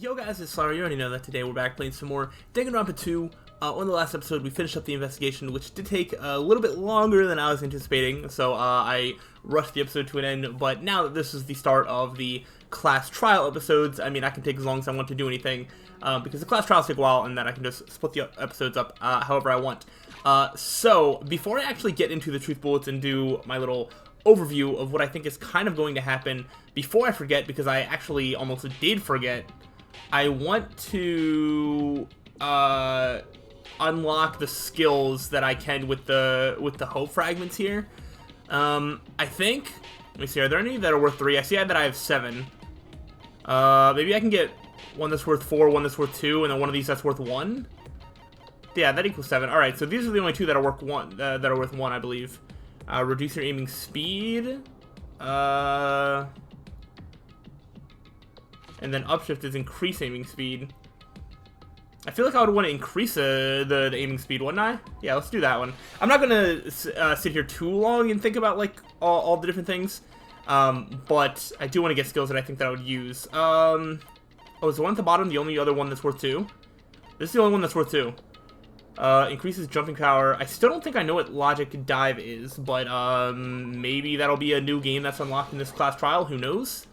Yo guys, it's slyroh. You already know that today we're back playing some more Danganronpa 2. On the last episode, we finished up the investigation, which did take a little bit longer than I was anticipating, so I rushed the episode to an end. But now that this is the start of the class trial episodes, I mean, I can take as long as I want to do anything, because the class trials take a while, and then I can just split the episodes up however I want. So, before I actually get into the truth bullets and do my little overview of what I think is kind of going to happen, before I forget, because I actually almost did forget, I want to unlock the skills that I can with the hope fragments here. I think, let me see, are there any that are worth 3? I see that I have 7. Maybe I can get one that's worth 4, one that's worth 2, and then one of these that's worth 1. Yeah, that equals 7. All right, so these are the only 2 that are worth 1. That are worth 1, I believe. Reduce your aiming speed. And then upshift is increase aiming speed. I feel like I would want to increase the aiming speed, wouldn't I? Yeah, let's do that one. I'm not gonna sit here too long and think about like all the different things, but I do want to get skills that I think that I would use. Oh, is the one at the bottom the only other one that's worth 2? This is the only one that's worth 2. Increases jumping power. I still don't think I know what logic dive is, but maybe that'll be a new game that's unlocked in this class trial. Who knows?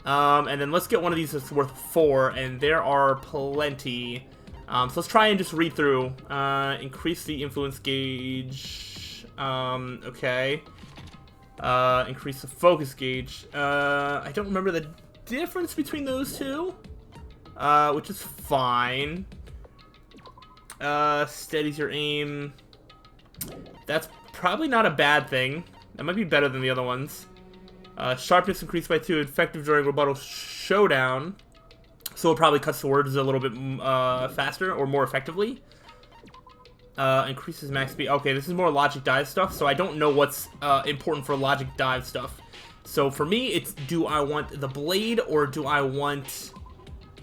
And then let's get one of these that's worth 4, and there are plenty. So let's try and just read through. Increase the influence gauge. Okay. Increase the focus gauge. I don't remember the difference between those two, which is fine. Steadies your aim. That's probably not a bad thing. That might be better than the other ones. Sharpness increased by 2, effective during rebuttal showdown. So it probably cuts the words a little bit faster or more effectively. Increases max speed. Okay, this is more logic dive stuff, so I don't know what's important for logic dive stuff. So for me, it's do I want the blade or do I want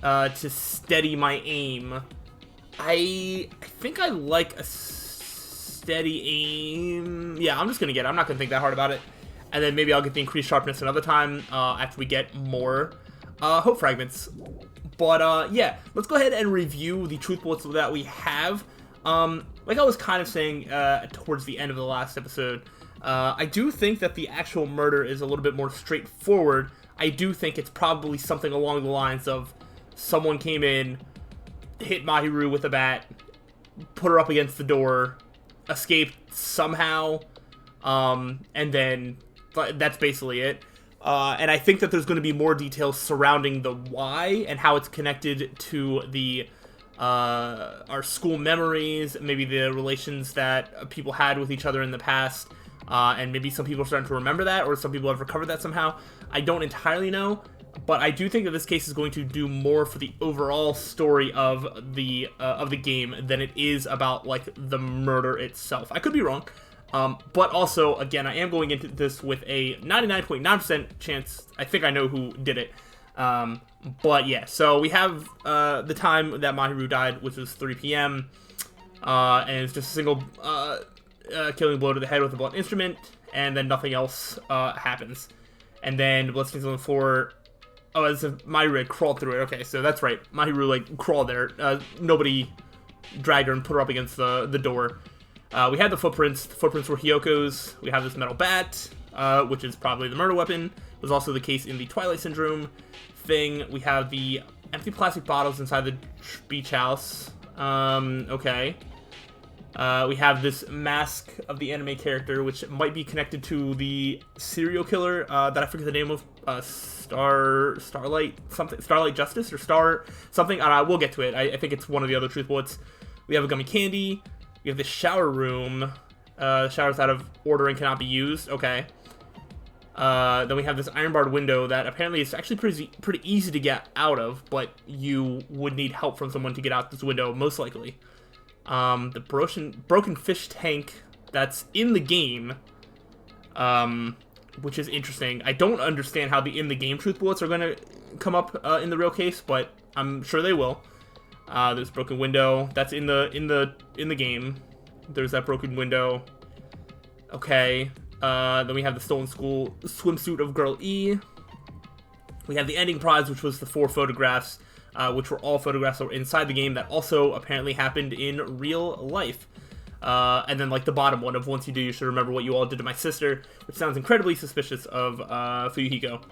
to steady my aim? I think I like a steady aim. Yeah, I'm just gonna get it. I'm not gonna think that hard about it. And then maybe I'll get the increased sharpness another time after we get more hope fragments. But yeah, let's go ahead and review the truth bullets that we have. Like I was kind of saying towards the end of the last episode, I do think that the actual murder is a little bit more straightforward. I do think it's probably something along the lines of someone came in, hit Mahiru with a bat, put her up against the door, escaped somehow, and then that's basically it. And I think that there's going to be more details surrounding the why and how it's connected to the our school memories, maybe the relations that people had with each other in the past, and maybe some people are starting to remember that, or some people have recovered that somehow. I don't entirely know, but I do think that this case is going to do more for the overall story of the game than it is about like the murder itself. I could be wrong. But also, again, I am going into this with a 99.9% chance. I think I know who did it. But yeah, so we have the time that Mahiru died, which was 3 p.m. And it's just a single killing blow to the head with a blunt instrument, and then nothing else happens. And then bloodstain on the floor. Oh, as if Mahiru had crawled through it. Okay, so that's right. Mahiru like crawled there. Nobody dragged her and put her up against the door. We had the footprints. The footprints were Hyoko's. We have this metal bat, which is probably the murder weapon. It was also the case in the Twilight Syndrome thing. We have the empty plastic bottles inside the beach house. Okay. We have this mask of the anime character, which might be connected to the serial killer that I forget the name of. Starlight something. Starlight Justice or Star something. We'll get to it. I think it's one of the other truth bullets. We have a gummy candy. We have the shower room. The shower's out of order and cannot be used. Okay. Then we have this iron-barred window that apparently is actually pretty easy to get out of, but you would need help from someone to get out this window, most likely. The broken fish tank that's in the game, which is interesting. I don't understand how the in-the-game truth bullets are going to come up in the real case, but I'm sure they will. There's a broken window. That's in the game. There's that broken window. Okay. Then we have the stolen school swimsuit of Girl E. We have the ending prize, which was the 4 photographs which were all photographs that were inside the game that also apparently happened in real life. And then, like, the bottom one of once you do, you should remember what you all did to my sister, which sounds incredibly suspicious of Fuyuhiko.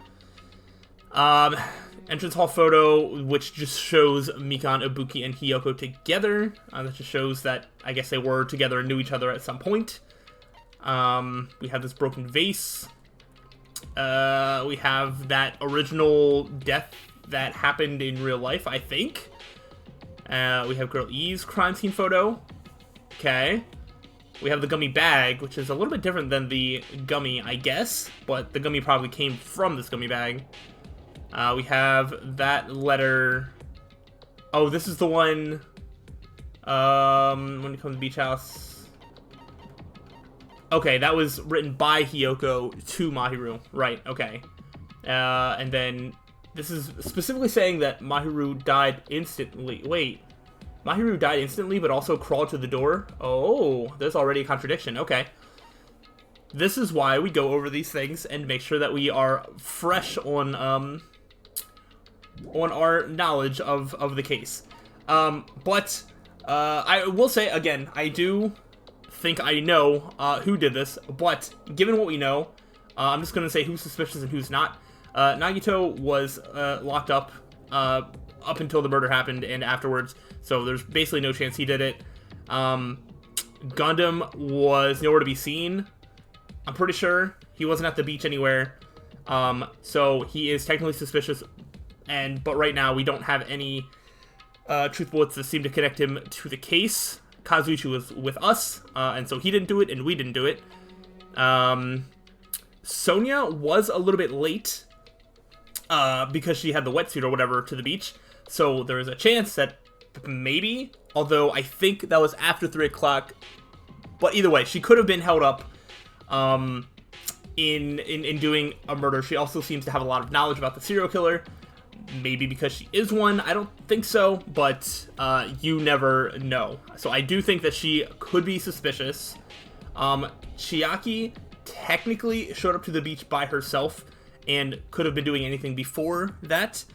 Entrance hall photo, which just shows Mikan, Ibuki, and Hiko together. That just shows that, I guess, they were together and knew each other at some point. We have this broken vase. We have that original death that happened in real life, I think. We have Girl E's crime scene photo. Okay. We have the gummy bag, which is a little bit different than the gummy, I guess. But the gummy probably came from this gummy bag. We have that letter. Oh, this is the one when you come to the beach house. Okay, that was written by Hiko to Mahiru. Right, okay. And then this is specifically saying that Mahiru died instantly. Wait. Mahiru died instantly, but also crawled to the door? Oh, there's already a contradiction. Okay. This is why we go over these things and make sure that we are fresh on our knowledge of the case. But I will say, again, I do think I know who did this, but given what we know, I'm just going to say who's suspicious and who's not. Nagito was locked up until the murder happened and afterwards, so there's basically no chance he did it. Gundam was nowhere to be seen. I'm pretty sure he wasn't at the beach anywhere, so he is technically suspicious. But right now we don't have any truth bullets that seem to connect him to the case. Kazuichi was with us, and so he didn't do it, and we didn't do it. Sonia was a little bit late because she had the wetsuit or whatever to the beach, so there is a chance that maybe, although I think that was after 3 o'clock, but either way, she could have been held up in doing a murder. She also seems to have a lot of knowledge about the serial killer. Maybe because she is one. I don't think so, but you never know. So I do think that she could be suspicious. Chiaki technically showed up to the beach by herself and could have been doing anything before that.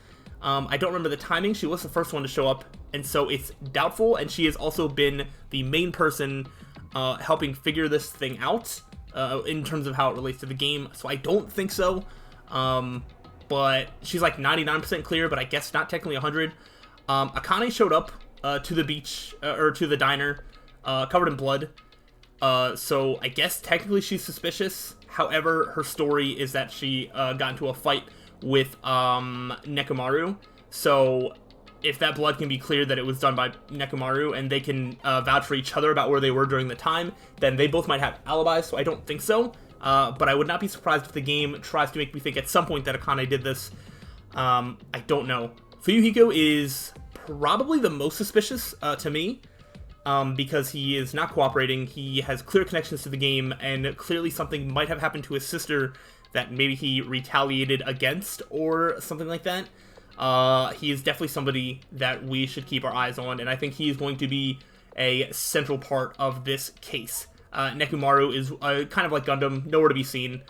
I don't remember the timing. She was the first one to show up, and so it's doubtful, and she has also been the main person helping figure this thing out in terms of how it relates to the game, so I don't think so. But she's like 99% clear, but I guess not technically 100. Akane showed up to the beach, or to the diner, covered in blood. So I guess technically she's suspicious. However, her story is that she got into a fight with Nekomaru. So if that blood can be cleared that it was done by Nekomaru, and they can vouch for each other about where they were during the time, then they both might have alibis, so I don't think so. But I would not be surprised if the game tries to make me think at some point that Akane did this. I don't know. Fuyuhiko is probably the most suspicious to me, because he is not cooperating. He has clear connections to the game, and clearly something might have happened to his sister that maybe he retaliated against or something like that. He is definitely somebody that we should keep our eyes on, and I think he is going to be a central part of this case. Nekomaru is kind of like Gundam, nowhere to be seen.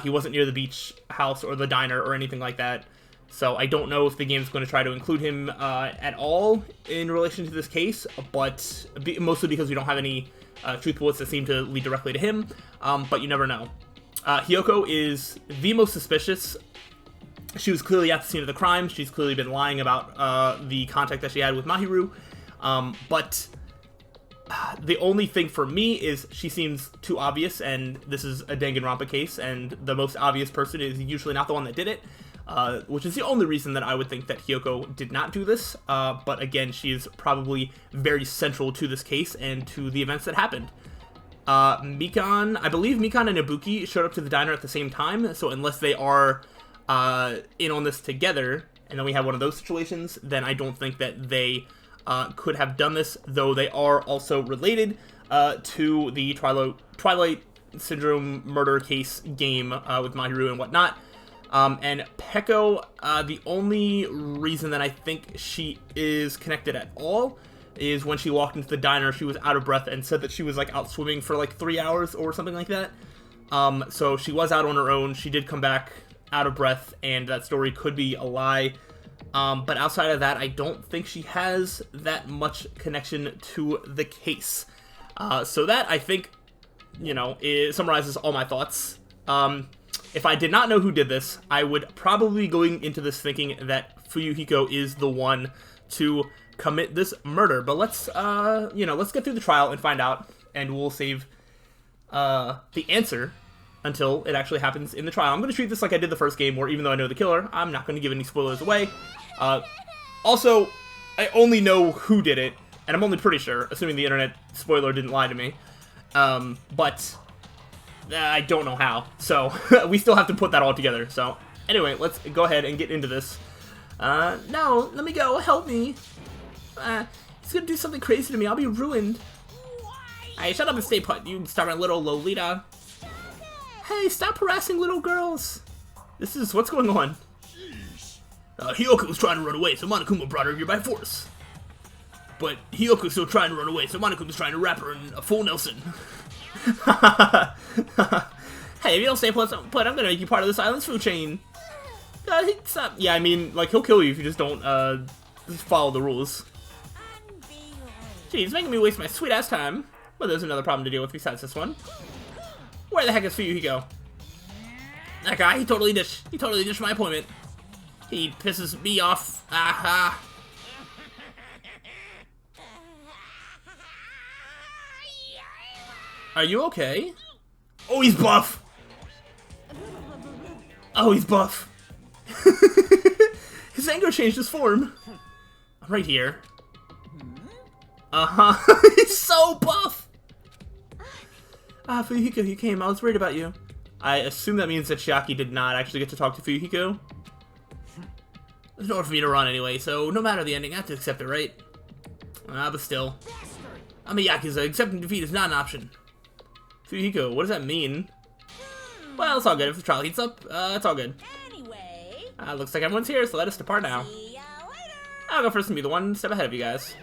He wasn't near the beach house or the diner or anything like that. So I don't know if the game is going to try to include him at all in relation to this case, but mostly because we don't have any truth bullets that seem to lead directly to him, but you never know. Hiko is the most suspicious. She was clearly at the scene of the crime. She's clearly been lying about the contact that she had with Mahiru, but the only thing for me is she seems too obvious, and this is a Danganronpa case, and the most obvious person is usually not the one that did it, which is the only reason that I would think that Hiko did not do this, but again, she is probably very central to this case and to the events that happened. Mikan, I believe Mikan and Ibuki showed up to the diner at the same time, so unless they are in on this together, and then we have one of those situations, then I don't think that they could have done this, though they are also related to the Twilight Syndrome Murder Case game with Mahiru and whatnot. And Peko, the only reason that I think she is connected at all is when she walked into the diner, she was out of breath and said that she was like out swimming for like 3 hours or something like that. So she was out on her own. She did come back out of breath, and that story could be a lie. But outside of that, I don't think she has that much connection to the case. So that, I think, you know, it summarizes all my thoughts. If I did not know who did this, I would probably be going into this thinking that Hiko is the one to commit this murder. But let's, you know, let's get through the trial and find out, and we'll save the answer until it actually happens in the trial. I'm going to treat this like I did the first game, where even though I know the killer, I'm not going to give any spoilers away. Also, I only know who did it, and I'm only pretty sure, assuming the internet spoiler didn't lie to me. But I don't know how, so we still have to put that all together. So anyway, let's go ahead and get into this. No, let me go, help me. He's gonna do something crazy to me, I'll be ruined. Hey, shut up and stay put, you stubborn little Lolita. Hey, stop harassing little girls. This is, what's going on? Hiko was trying to run away, so Monokuma brought her here by force. But Hyoko's still trying to run away, so Monokuma's trying to wrap her in a full Nelson. Hey, if you don't stay put, I'm gonna make you part of this island's food chain. Stop. Yeah, I mean, like, he'll kill you if you just don't, just follow the rules. Gee, he's making me waste my sweet-ass time. Well, there's another problem to deal with besides this one. Where the heck is Hiko? That guy, he totally dished my appointment. He pisses me off. Aha. Are you okay? Oh, he's buff! Oh, he's buff. His anger changed his form. I'm right here. Uh-huh. He's so buff! Fuyuhiko, you came. I was worried about you. I assume that means that Chiaki did not actually get to talk to Fuyuhiko. There's nowhere for me to run anyway, so no matter the ending, I have to accept it, right? But still. I'm a Yakuza. Accepting defeat is not an option. Fuyuhiko, what does that mean? Well, it's all good. If the trial heats up, it's all good. Anyway. Looks like everyone's here, so let us depart now. See ya later. I'll go first and be the one step ahead of you guys.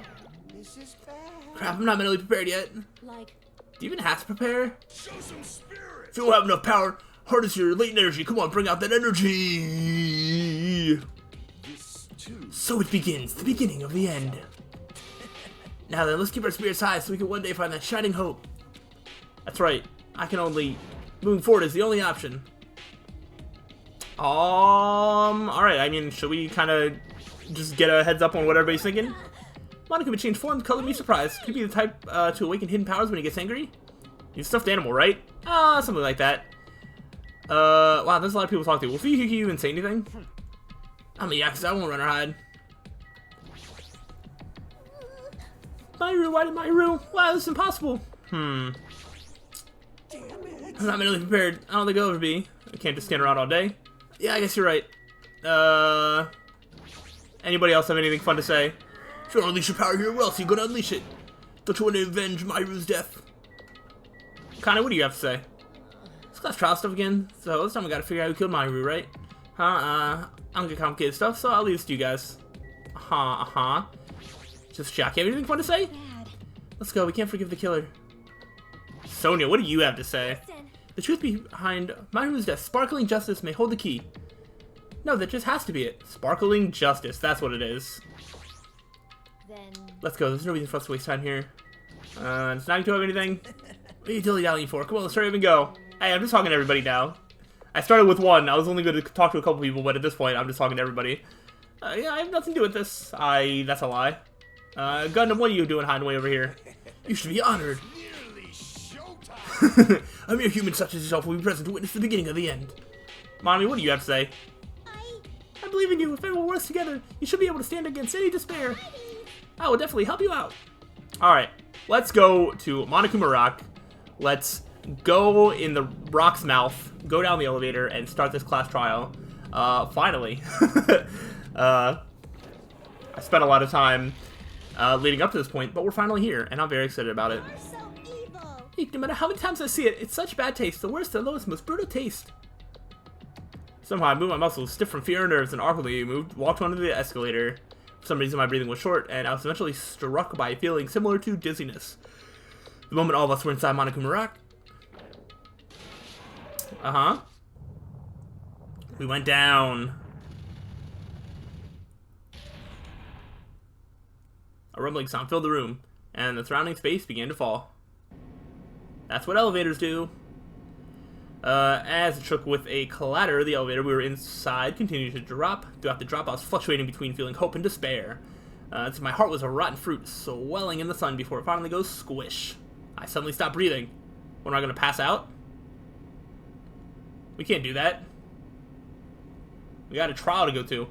This is bad. Crap, I'm not mentally prepared yet. Like, Do you even have to prepare? Show some spirit. If you don't have enough power, harness your latent energy. Come on, bring out that energy. This too. So it begins, the beginning of the end. Now then, let's keep our spirits high so we can one day find that shining hope. That's right. Moving forward is the only option. Alright, I mean, should we kind of just get a heads up on what everybody's thinking? Monica would change form, color me surprised. Could be the type to awaken hidden powers when he gets angry. He's a stuffed animal, right? Something like that. Wow, there's a lot of people to talk to. Will Fuyuhiko even say anything? I'm a Yakuza, I won't run or hide. Myru, why did Myru? Wow, this is impossible. I'm not mentally prepared. I don't think I'll ever be. I can't just stand around all day. Yeah, I guess you're right. Anybody else have anything fun to say? If you don't unleash your power here, where else are you gonna unleash it? Don't you want to avenge Myru's death? Kinda, what do you have to say? This class trial stuff again. So this time we gotta figure out who killed Myru, right? I don't get complicated stuff, so I'll leave this to you guys. Just Jack, have anything fun to say? bad. Let's go, we can't forgive the killer. Sonia, what do you have to say? Listen. The truth behind Myru's death, sparkling justice may hold the key. No, that just has to be it. Sparkling justice, that's what it is. Then. Let's go, there's no reason for us to waste time here. Does Nagito have anything? What are you dilly-dallying for? Come on, let's hurry up and go. Hey, I'm just talking to everybody now. I started with one, I was only going to talk to a couple people, but at this point, I'm just talking to everybody. Yeah, I have nothing to do with this. That's a lie. Gundam, what are you doing hiding away over here? You should be honored. Nearly showtime. A mere human such as yourself will be present to witness the beginning of the end. Mommy, what do you have to say? I believe in you. If everyone works together, you should be able to stand against any despair. I will definitely help you out. Alright, let's go to Monokuma Rock. Let's go in the rock's mouth, go down the elevator, and start this class trial. Finally. I spent a lot of time leading up to this point, but we're finally here, and I'm very excited about it. You're so evil. No matter how many times I see it, it's such bad taste. The worst, the lowest, most brutal taste. Somehow I moved my muscles, stiff from fear and nerves, and awkwardly walked onto the escalator. For some reason my breathing was short, and I was eventually struck by a feeling similar to dizziness. The moment all of us were inside Monokuma Rock. We went down. A rumbling sound filled the room, and the surrounding space began to fall. That's what elevators do. As it shook with a clatter, the elevator we were inside continued to drop. Throughout the drop, I was fluctuating between feeling hope and despair. As my heart was a rotten fruit swelling in the sun before it finally goes squish. I suddenly stopped breathing. When am I going to pass out? We can't do that. We got a trial to go to.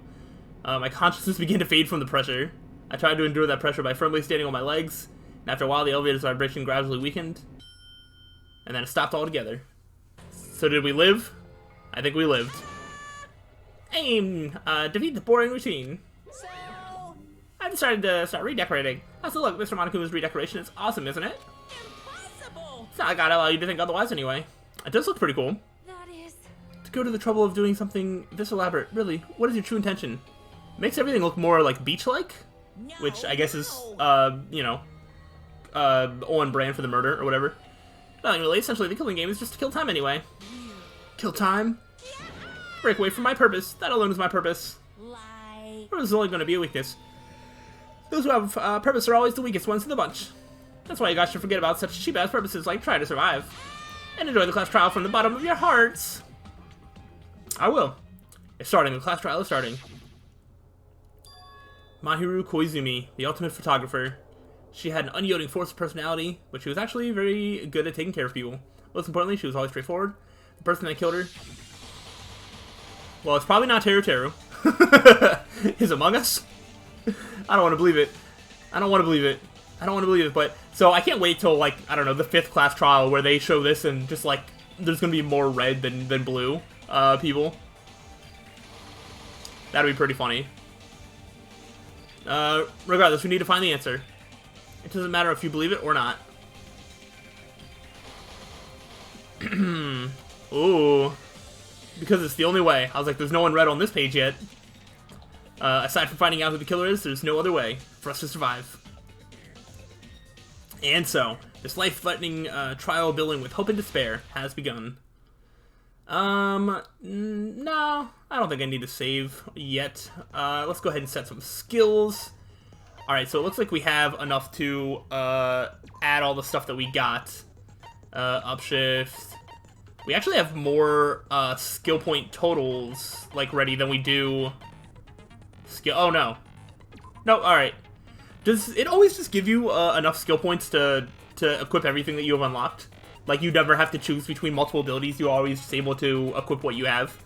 My consciousness began to fade from the pressure. I tried to endure that pressure by firmly standing on my legs, and after a while the elevator's vibration gradually weakened, and then it stopped altogether. So did we live? I think we lived. Aim! Defeat the boring routine. So, I decided to start redecorating. So look, Mr. Monokuma's redecoration is awesome, isn't it? impossible. It's not like I'd allow you to think otherwise anyway. It does look pretty cool. That is. To go to the trouble of doing something this elaborate, really, what is your true intention? Makes everything look more like beach-like, No, which I guess is, no. you know, on brand for the murder or whatever. Nothing really. Essentially, the killing game is just to kill time anyway. Kill time? Break away from my purpose. That alone is my purpose. Lie. Purpose is only going to be a weakness. Those who have purpose are always the weakest ones in the bunch. That's why you guys should forget about such cheap-ass purposes like try to survive. And enjoy the class trial from the bottom of your hearts. I will. It's starting. The class trial is starting. Mahiru Koizumi, the ultimate photographer. She had an unyielding force of personality, but she was actually very good at taking care of people. Most importantly, she was always straightforward. The person that killed her, well, it's probably not Teru Teru. Is Among Us? I don't want to believe it. I don't want to believe it. I don't want to believe it, but... So I can't wait till, like, I don't know, the 5th class trial where they show this and just, like, there's going to be more red than blue people. That'd be pretty funny. Regardless, we need to find the answer. It doesn't matter if you believe it or not. Ooh. Because it's the only way. I was like, there's no one red on this page yet. Aside from finding out who the killer is, there's no other way for us to survive. And so, this life-threatening trial billing with hope and despair has begun. No, I don't think I need to save yet. Let's go ahead and set some skills. Alright, so it looks like we have enough to add all the stuff that we got. Upshift. We actually have more skill point totals, like, ready than we do skill. Oh, no. No, alright. Does it always just give you enough skill points to equip everything that you have unlocked? Like, you never have to choose between multiple abilities, you're always just able to equip what you have?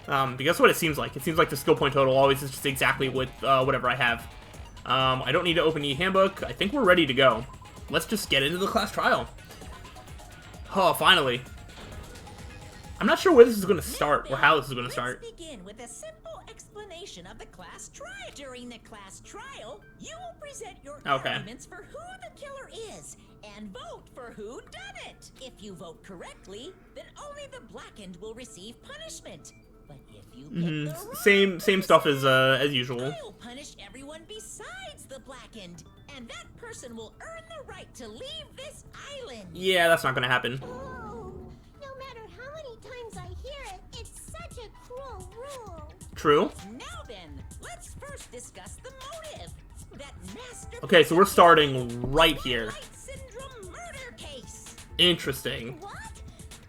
Because that's what it seems like. It seems like the skill point total always is just exactly with whatever I have. I don't need to open the handbook. I think we're ready to go. Let's just get into the class trial. Oh, finally. I'm not sure where this is going to start, or how this is going to start. Let's begin with a simple explanation of the class trial. During the class trial, you will present your arguments for who the killer is, and vote for who done it. If you vote correctly, then only the blackened will receive punishment. But if you pick the wrong Same stuff as usual. I'll punish everyone besides the blackened, and that person will earn the right to leave this island. Yeah, that's not going to happen. Oh, no matter how many times I hear it, it's such a cruel rule. True. Now then, let's first discuss the motive. That master. Okay, so we're starting right here. Twilight Syndrome Murder Case. Interesting. What?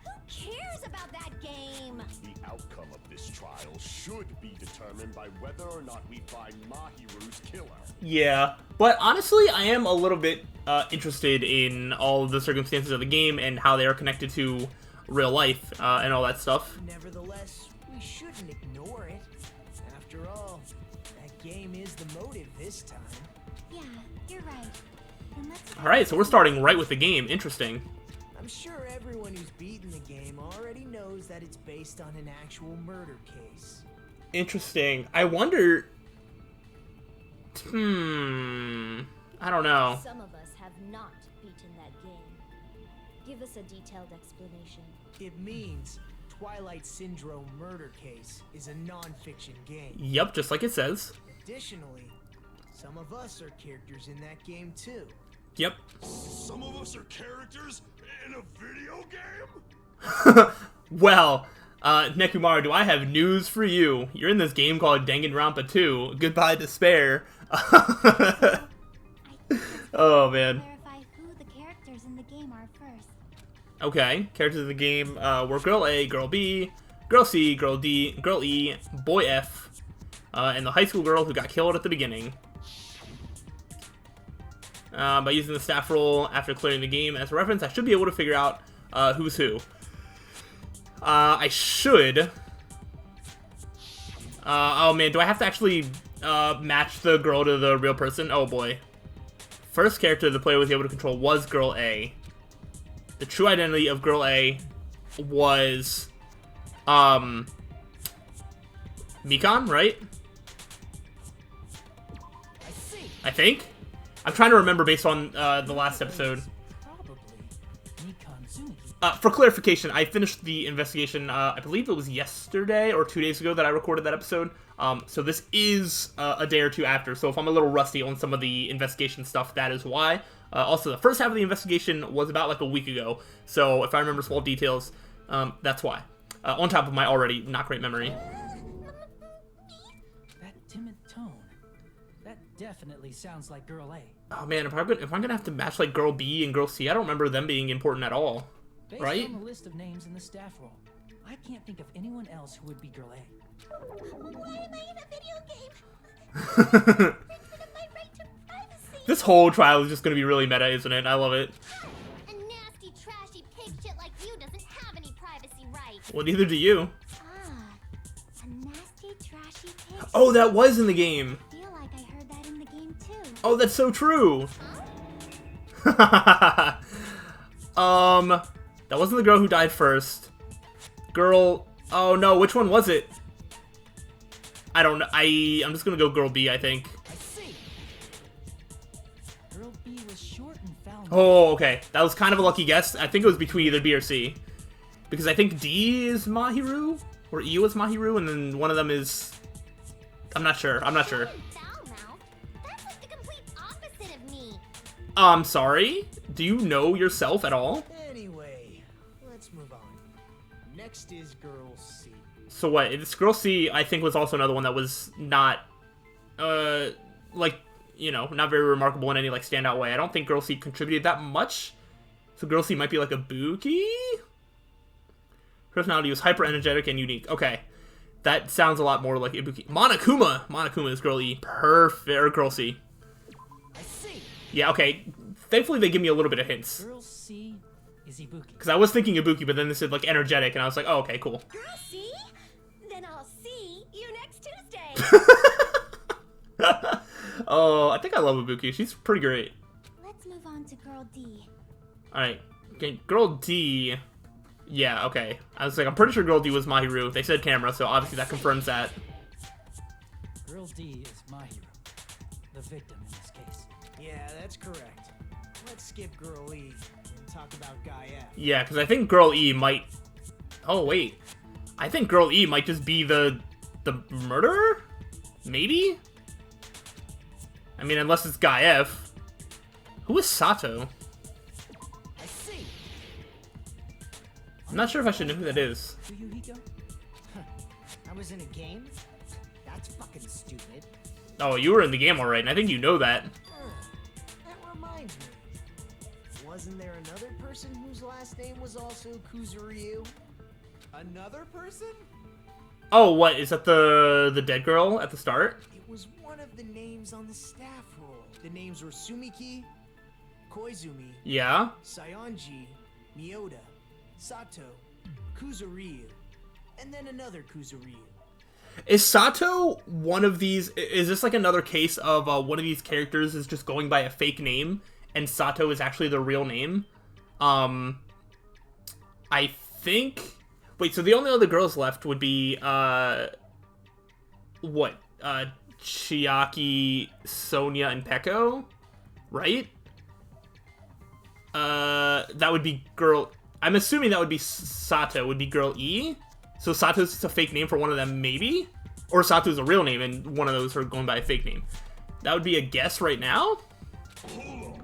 Who cares about that game? The outcome of this trial should be determined by whether or not we find Mahiru's killer. Yeah, but honestly, I am a little bit interested in all of the circumstances of the game and how they are connected to real life and all that stuff. Nevertheless, we shouldn't ignore it. After all, that game is the motive this time. Yeah, you're right. And let's Alright, so we're starting right with the game. Interesting. I'm sure everyone who's beaten the game already knows that it's based on an actual murder case. Interesting. I wonder... I don't know. Some of us have not beaten that game. Give us a detailed explanation. It means Twilight Syndrome Murder Case is a non-fiction game. Yep, just like it says. Additionally, some of us are characters in that game too. Yep. Some of us are characters in a video game? Well, Nekumara, do I have news for you? You're in this game called Danganronpa 2. Goodbye, despair. I Okay, characters in the game were Girl A, Girl B, Girl C, Girl D, Girl E, Boy F, and the high school girl who got killed at the beginning. By using the staff roll after clearing the game as a reference, I should be able to figure out who's who. I should... oh man, do I have to actually match the girl to the real person? Oh boy. First character the player was able to control was Girl A. The true identity of Girl A was, Mikan, right? I think? I'm trying to remember based on, the last episode. For clarification, I finished the investigation, I believe it was yesterday or 2 days ago that I recorded that episode. So this is a day or two after, so if I'm a little rusty on some of the investigation stuff, that is why. Also, the first half of the investigation was about like a week ago, so if I remember small details, that's why. On top of my already not great memory. That timid tone. That definitely sounds like Girl A. Oh man, if I'm gonna have to match like Girl B and Girl C, I don't remember them being important at all. Based right? on the list of names in the staff roll, I can't think of anyone else who would be Girl A. Why am I in a video game? My right to privacy. This whole trial is just gonna be really meta, isn't it? I love it. A nasty, trashy pig shit like you doesn't have any privacy rights. Well, neither do you. A nasty, trashy pig. Oh, that was in the game. I feel like I heard that in the game too. Oh, that's so true. That wasn't the girl who died first. Girl... Oh, no, which one was it? I don't know. I'm just gonna go Girl B, I think. I see. Girl B was short and found. Oh, okay. That was kind of a lucky guess. I think it was between either B or C. Because I think D is Mahiru, or E was Mahiru, and then one of them is... I'm not sure. I'm not sure. That's like the complete opposite of me. I'm sorry? Do you know yourself at all? Anyway, let's move on. Next is Girl C. So what? This Girl C, I think, was also another one that was not, like, you know, not very remarkable in any, like, standout way. I don't think Girl C contributed that much. So Girl C might be like a Buki? Personality was hyper energetic and unique. Okay. That sounds a lot more like Ibuki. Monokuma! Monokuma is Girl E. Perfect. Or Girl C. I see. Yeah, okay. Thankfully, they give me a little bit of hints. Girl C is Ibuki. Because I was thinking Ibuki, but then they said, like, energetic, and I was like, oh, okay, cool. Girl, see? Then I'll see you next Tuesday. Oh, I think I love Ibuki. She's pretty great. Let's move on to Girl D. Alright. Okay, Girl D... Yeah, okay. I was like, I'm pretty sure Girl D was Mahiru. They said camera, so obviously that confirms that. Girl D is Mahiru, the victim in this case. Yeah, that's correct. Let's skip Girl E and talk about Guy F. Yeah, because I think Girl E might... Oh, wait. I think Girl E might just be the murderer? Maybe? I mean, unless it's Guy F. Who is Sato? I see. I'm not sure if I should know who that is. Do you, Hiko? I was in a game? That's fucking stupid. Oh, you were in the game alright, and I think you know that. That reminds me. Wasn't there another person whose last name was also Kuzuryu? Another person? Oh, what? Is that the dead girl at the start? It was one of the names on the staff roll. The names were Sumiki, Koizumi, Yeah? Saionji, Miyoda, Sato, Kuzuryu, and then another Kuzuryu. Is Sato one of these... Is this like another case of one of these characters is just going by a fake name, and Sato is actually the real name? I think... Wait, so the only other girls left would be, what? Chiaki, Sonia, and Peko? Right? That would be girl... I'm assuming that would be Sato, would be Girl E? So Sato's just a fake name for one of them, maybe? Or Sato's a real name, and one of those are going by a fake name. That would be a guess right now? Hold on.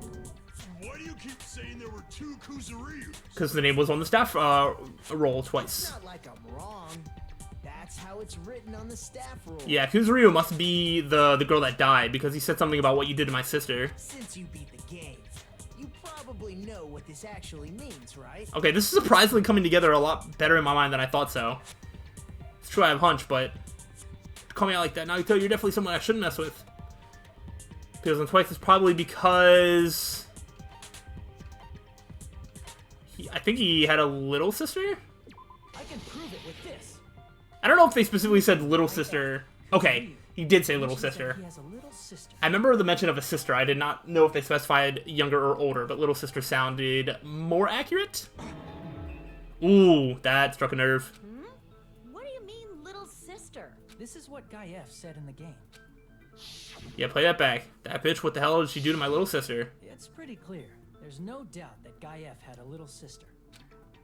Why do you keep saying there were two Kuzuryus? Because the name was on the staff roll It's twice. not like I'm wrong. That's how it's written on the staff roll. Yeah, Kuzuryu must be the girl that died, because he said something about what you did to my sister. Since you beat the game, you probably probably know what this actually means, right? Okay, this is surprisingly coming together a lot better in my mind than I thought so. It's true I have a hunch, but call me out like that, Nagito, you're definitely someone I shouldn't mess with. Appeals on twice is probably because... I think he had a little sister? I can prove it with this. I don't know if they specifically said little sister. Okay, he did say little sister. He has a little sister. I remember the mention of a sister. I did not know if they specified younger or older, but little sister sounded more accurate. Ooh, that struck a nerve. What do you mean, little sister? This is what Guy F said in the game. Yeah, play that back. That bitch, what the hell did she do to my little sister? It's pretty clear. There's no doubt that Guy F had a little sister.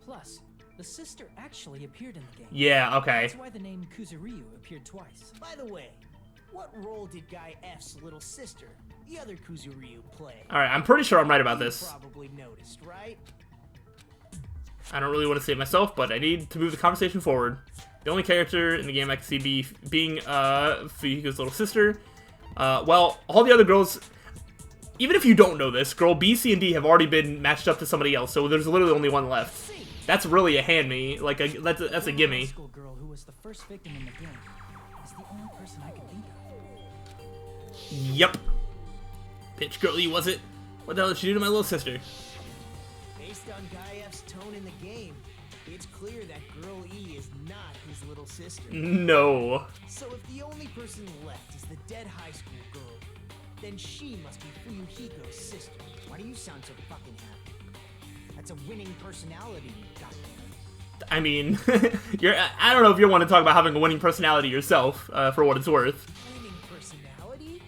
Plus, the sister actually appeared in the game. Yeah, okay. That's why the name Kuzuryu appeared twice. By the way, what role did Guy F's little sister, the other Kuzuryu, play? Alright, I'm pretty sure I'm right about this. You probably noticed, right? I don't really want to say it myself, but I need to move the conversation forward. The only character in the game I can see being Fuyuhiko's little sister. Well, all the other girls, even if you don't know this, girl B, C, and D have already been matched up to somebody else, so there's literally only one left. That's really a hand me, like that's a gimme. The school girl who was the first victim in the game is the only person I can think of. Yep. Bitch, girl E, was it? What the hell did she do to my little sister? Based on Guy F's tone in the game, it's clear that Girl E is not his little sister. No. So if the only person left is the dead high school girl, then she must be Fuyuhiko's sister. Why do you sound so fucking happy? That's a winning personality you got there. I mean, I don't know if you want to talk about having a winning personality yourself, for what it's worth. Winning personality?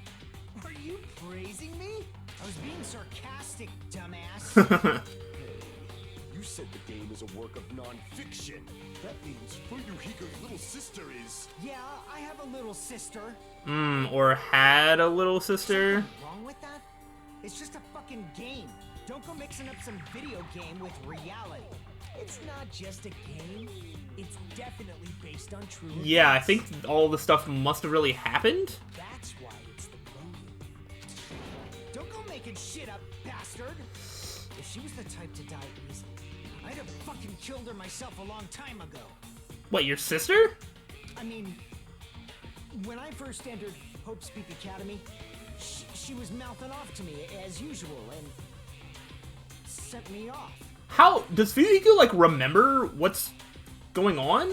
Are you praising me? I was being sarcastic, dumbass. You said the game is a work of non-fiction. That means Fuyuhiko's little sister is... Yeah, I have a little sister. Or had a little sister. Something wrong with that? It's just a fucking game. Don't go mixing up some video game with reality. It's not just a game. It's definitely based on true events. Yeah, I think all the stuff must have really happened. That's why it's the movie. Don't go making shit up, bastard. If she was the type to die easily, I'd have fucking killed her myself a long time ago. What, your sister? I mean, when I first entered Hope Speak Academy, she was mouthing off to me as usual and sent me off. How does Fuyuhiko like remember what's going on?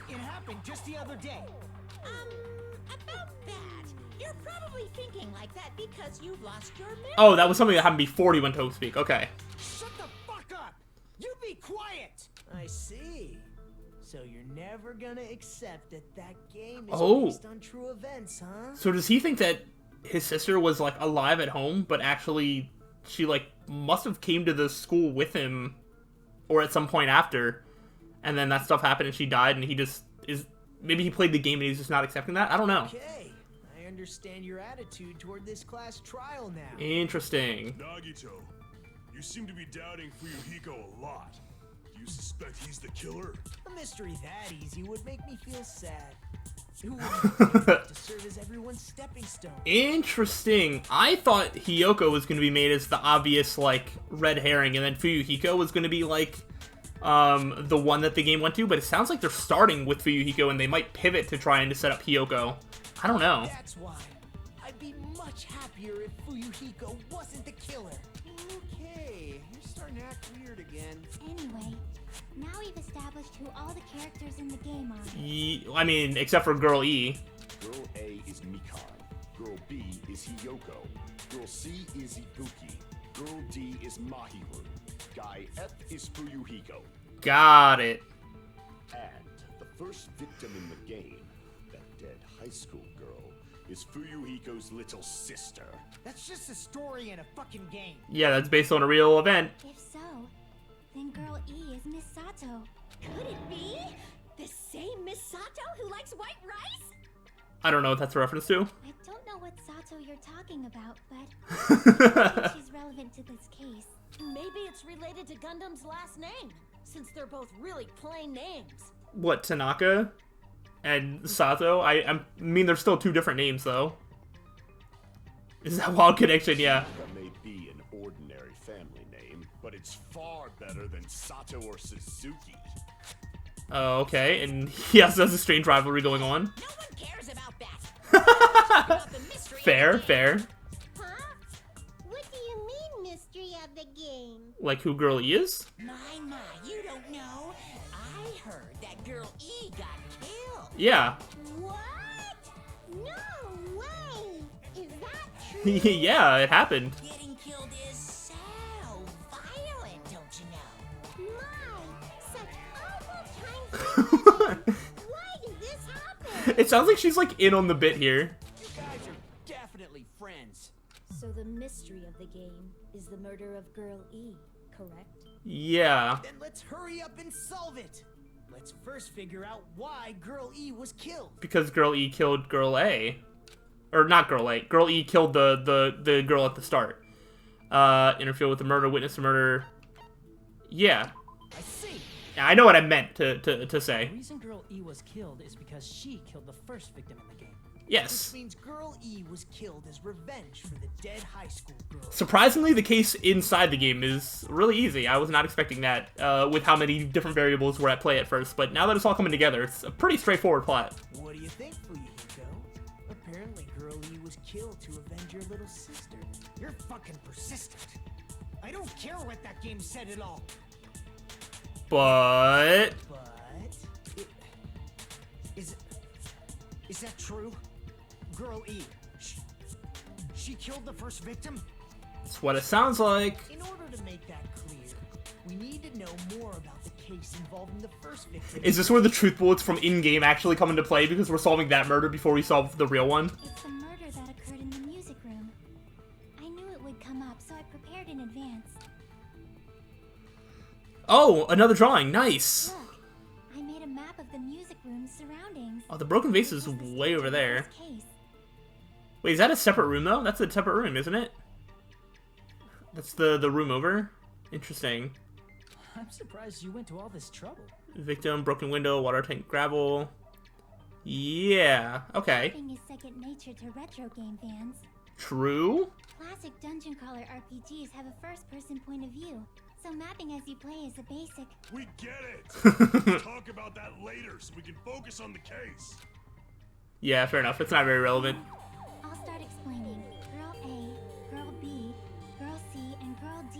It happened just the other day. About that. You're probably thinking like that because you've lost your memory. Oh, that was something that happened before he went to Hope Speak. Okay. Shut the fuck up! You be quiet! I see. So you're never gonna accept that that game is based on true events, huh? So does he think that his sister was like alive at home, but actually she like must have came to the school with him or at some point after, and then that stuff happened and she died and he just is, maybe he played the game and he's just not accepting that? I don't know. Okay, I understand your attitude toward this class trial now. Interesting. Nagito, you seem to be doubting Fuyuhiko a lot. Do you suspect he's the killer? A mystery that easy would make me feel sad. Who would to serve as everyone's stepping stone? Interesting. I thought Hiyoko was going to be made as the obvious, like, red herring, and then Fuyuhiko was going to be, like, the one that the game went to, but it sounds like they're starting with Fuyuhiko, and they might pivot to trying to set up Hiyoko. I don't know. That's why. I'd be much happier if Fuyuhiko wasn't the killer. Okay, you're starting to act weird again. Anyway, now we've established who all the characters in the game are. I mean, except for Girl E. Girl A is Mikan. Girl B is Hiyoko. Girl C is Ibuki. Girl D is Mahiru. Guy F is Fuyuhiko. Got it. And the first victim in the game, that dead high school girl, is Fuyuhiko's little sister. That's just a story in a fucking game. Yeah, that's based on a real event. If so, then Girl E is Miss Sato. Could it be the same Miss Sato who likes white rice? I don't know what that's a reference to. I don't know what Sato you're talking about, but I think she's relevant to this case. Maybe it's related to Gundam's last name, since they're both really plain names. What, Tanaka and Sato? I mean, they're still two different names, though. Is that wild connection? Yeah. That may be an ordinary family but it's far better than Sato or Suzuki. Oh, okay, and he also has a strange rivalry going on. No one cares about that. About the mystery Fair, of the game. fair. Huh? What do you mean, mystery of the game? Like who Girl E is? My, you don't know. I heard that girl E got killed. Yeah. What? No way! Is that true? Yeah, it happened. Getting killed is so violent, don't you know? My, such awful times. Why did this happen? It sounds like she's like in on the bit here. You guys are definitely friends. So the mystery of the game is the murder of Girl E, correct? Yeah. Then let's hurry up and solve it. Let's first figure out why Girl E was killed. Because Girl E killed Girl A. Or not Girl A. Girl E killed the girl at the start. Interfere with the murder, witness the murder. Yeah. I see. I know what I meant to say. The reason Girl E was killed is because she killed the first victim in the game. Yes. Which means Girl E was killed as revenge for the dead high school girl. Surprisingly, the case inside the game is really easy. I was not expecting that, with how many different variables were at play at first, but now that it's all coming together, it's a pretty straightforward plot. What do you think, Hiko? Apparently Girl E was killed to avenge your little sister. You're fucking persistent. I don't care what that game said at all. But... Is that true? Girl E, she killed the first victim? That's what it sounds like. In order to make that clear, we need to know more about the case involving the first victim. Is this where the truth bullets from in-game actually come into play because we're solving that murder before we solve the real one? It's the murder that occurred in the music room. I knew it would come up, so I prepared in advance. Oh, another drawing. Nice. Look, I made a map of the music room's surroundings. Oh, the broken vase is way over there. Wait, is that a separate room, though? That's a separate room, isn't it? That's the room over? Interesting. I'm surprised you went to all this trouble. Victim, broken window, water tank, gravel. Yeah, okay. Mapping is second nature to retro game fans. True? Classic dungeon crawler RPGs have a first-person point of view, so mapping as you play is a basic. We get it! Let's talk about that later so we can focus on the case. Yeah, fair enough. It's not very relevant. I'll start explaining. Girl A, Girl B, Girl C, and Girl D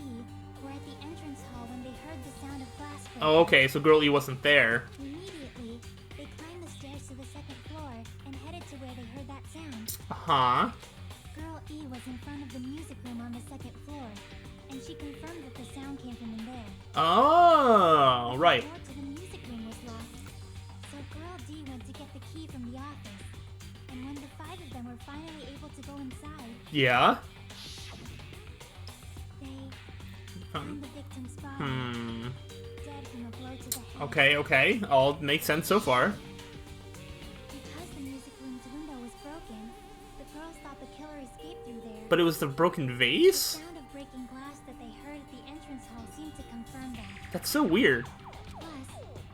were at the entrance hall when they heard the sound of glass breaking. Oh, okay, so Girl E wasn't there. Immediately, they climbed the stairs to the second floor and headed to where they heard that sound. Uh-huh. Girl E was in front of the music room on the second floor, and she confirmed that the sound came from in there. Oh, right. The door to the music room was locked, so Girl D went to get the key from the office. And when the five of them were finally able to go inside, Yeah. they found the victim's body, dead from a blow to the head. Okay. All makes sense so far. Because the music room's window was broken, the girls thought the killer escaped through there. But it was the broken The vase? sound of breaking glass that they heard at the entrance hall seemed to confirm that. That's so weird. Plus,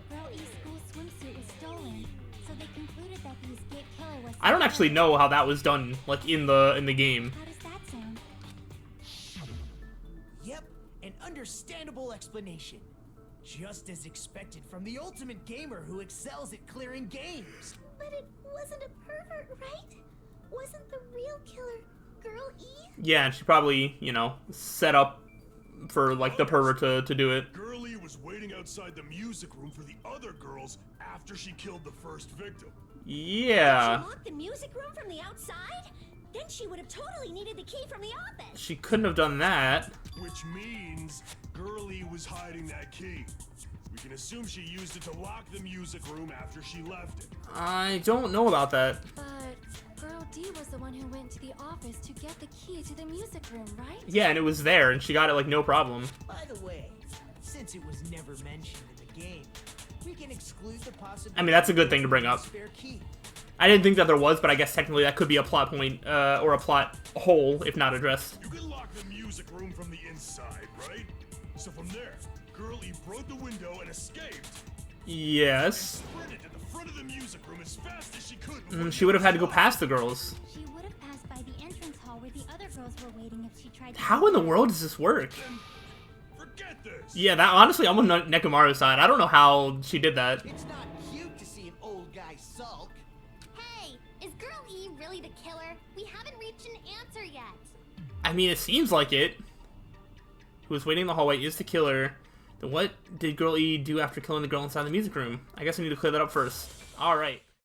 Girl E's school swimsuit was stolen, so they concluded that the escaped killer was. I don't actually know how that was done, like, in the game. How does that sound? Yep, an understandable explanation. Just as expected from the ultimate gamer who excels at clearing games. But it wasn't a pervert, right? Wasn't the real killer Girl E? Yeah, and she probably, you know, set up for, like, the pervert to do it. Girlie was waiting outside the music room for the other girls after she killed the first victim. Yeah. She locked the music room from the outside? Then she would have totally needed the key from the office. She couldn't have done that. Which means Girlie was hiding that key. We can assume she used it to lock the music room after she left it. I don't know about that. But Girl D was the one who went to the office to get the key to the music room, right? Yeah, and it was there, and she got it, like, no problem. By the way, since it was never mentioned in the game, we can exclude the possibility. I mean, that's a good thing to bring up. Spare key. I didn't think that there was, but I guess technically that could be a plot point, or a plot hole, if not addressed. You can lock the music room from the inside, right? So from there, Girlie broke the window and escaped. Yes. Sprinted to the front of the music room as fast as she could. She would have had to go past the girls. She would have passed by the entrance hall where the other girls were waiting if she tried to. How in the world does this work? For Forget this. Yeah, that honestly, I'm on Nekomaru's side. I don't know how she did that. It's not cute to see an old guy sulk. Hey, is Girl E really the killer? We haven't reached an answer yet. I mean, it seems like it. Who was waiting in the hallway is the killer. Then what did Girl E do after killing the girl inside the music room? I guess I need to clear that up first. Alright.